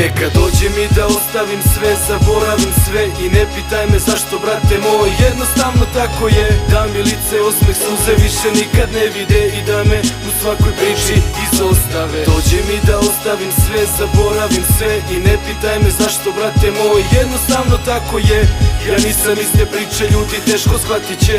neka dođe mi da ostavim sve, zaboravim sve i ne pitaj me zašto, brate moj, jednostavno tako je. Da mi lice, osmeh, suze više nikad ne vide i da me u svakoj priči izostave. Dođe mi da ostavim sve, zaboravim sve i ne pitaj me zašto, brate moj, jednostavno tako je. Ja nisam iste priče, ljudi teško shvatit će,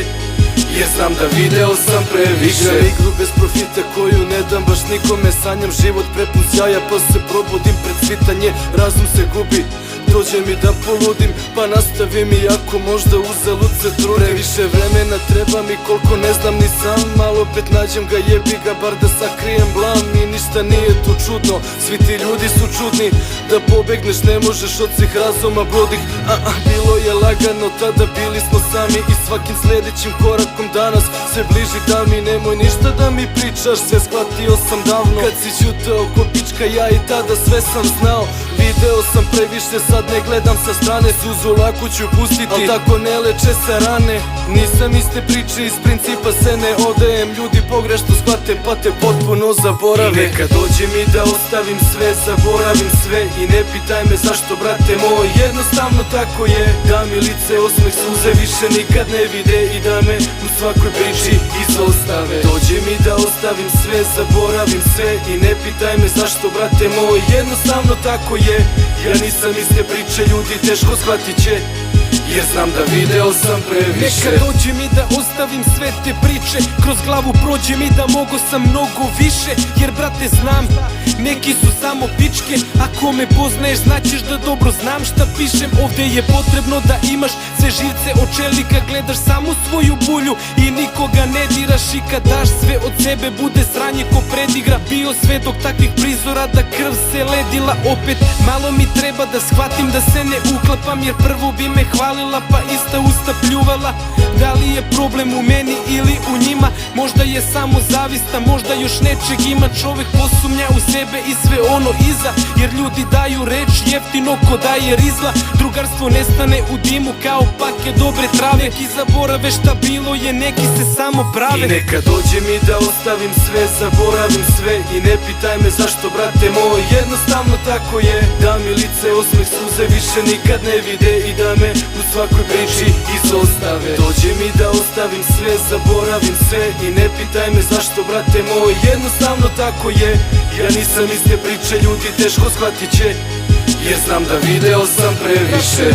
jer znam da video sam previše. Igram igru bez profita koju ne dam baš nikome, sanjam život prepun sjaja pa se probudim pred svitanje, razum se gubi. Dođe mi da poludim, pa nastavim iako možda uzalud se trudim. Previše vremena treba mi koliko ne znam ni sam, malo opet nađem ga, jebi ga, bar da sakrijem blam. I ništa nije tu čudno, svi ti ljudi su čudni. Da pobegneš ne možeš od svih razuma bludih. Bilo je lagano tada, bili smo sami i svakim sljedećim korakom danas sve bliži da mi. Nemoj ništa da mi pričaš, sve shvatio sam davno. Kad si ćutao ko pička, ja i tada sve sam znao. Video sam previše, sad ne gledam sa strane, suzu lako ću pustiti, al tako ne leče se rane. Nisam iste priče, iz principa se ne odajem, ljudi pogrešno shvate pa te potpuno zaborave. I neka dođe mi da ostavim sve, zaboravim sve i ne pitaj me zašto, brate moj, jednostavno tako je. Da mi lice, osmeh, suze više nikad ne vide i da me u svakoj priči izostave. Dođe mi da ostavim sve, zaboravim sve i ne pitaj me zašto, brate moj, jednostavno tako je. Ja nisam iste priče, ljudi teško shvatit će, jer znam da video sam previše. Neka dođe mi da ostavim sve te priče, kroz glavu prođe mi da mogo sam mnogo više. Jer brate znam, neki su samo pičke, ako me poznaješ znaćeš da dobro znam šta pišem. Ovdje je potrebno da imaš sve živce od čelika, gledaš samo svoju bulju i nikoga ne diraš. I kad daš sve od sebe bude sranje ko predigra. Bio svedok takvih prizora da krv se ledila. Opet malo mi treba da shvatim da se ne uklapam, jer prvo bi me hvalila pa ista usta pljuvala. Da li je problem u meni ili u njima? Možda je samo zavista, možda još nečeg ima. Čovek posumnja u sebe i sve ono iza, jer ljudi daju reč jeftino ko daje rizla. Drugarstvo nestane u dimu kao pake dobre trave. Neki zaborave šta bilo je, neki se samo prave. I neka dođe mi da ostavim sve, zaboravim sve i ne pitaj me zašto, brate moj, jednostavno tako je. Da mi lice, osmeh, suze više nikad ne vide i da me u svakoj priči izostave. Dođe mi da ostavim sve, zaboravim sve i ne pitaj me zašto, brate moj, jednostavno tako je. Ja nisam iste priče, ljudi teško shvatit će, jer znam da video sam previše.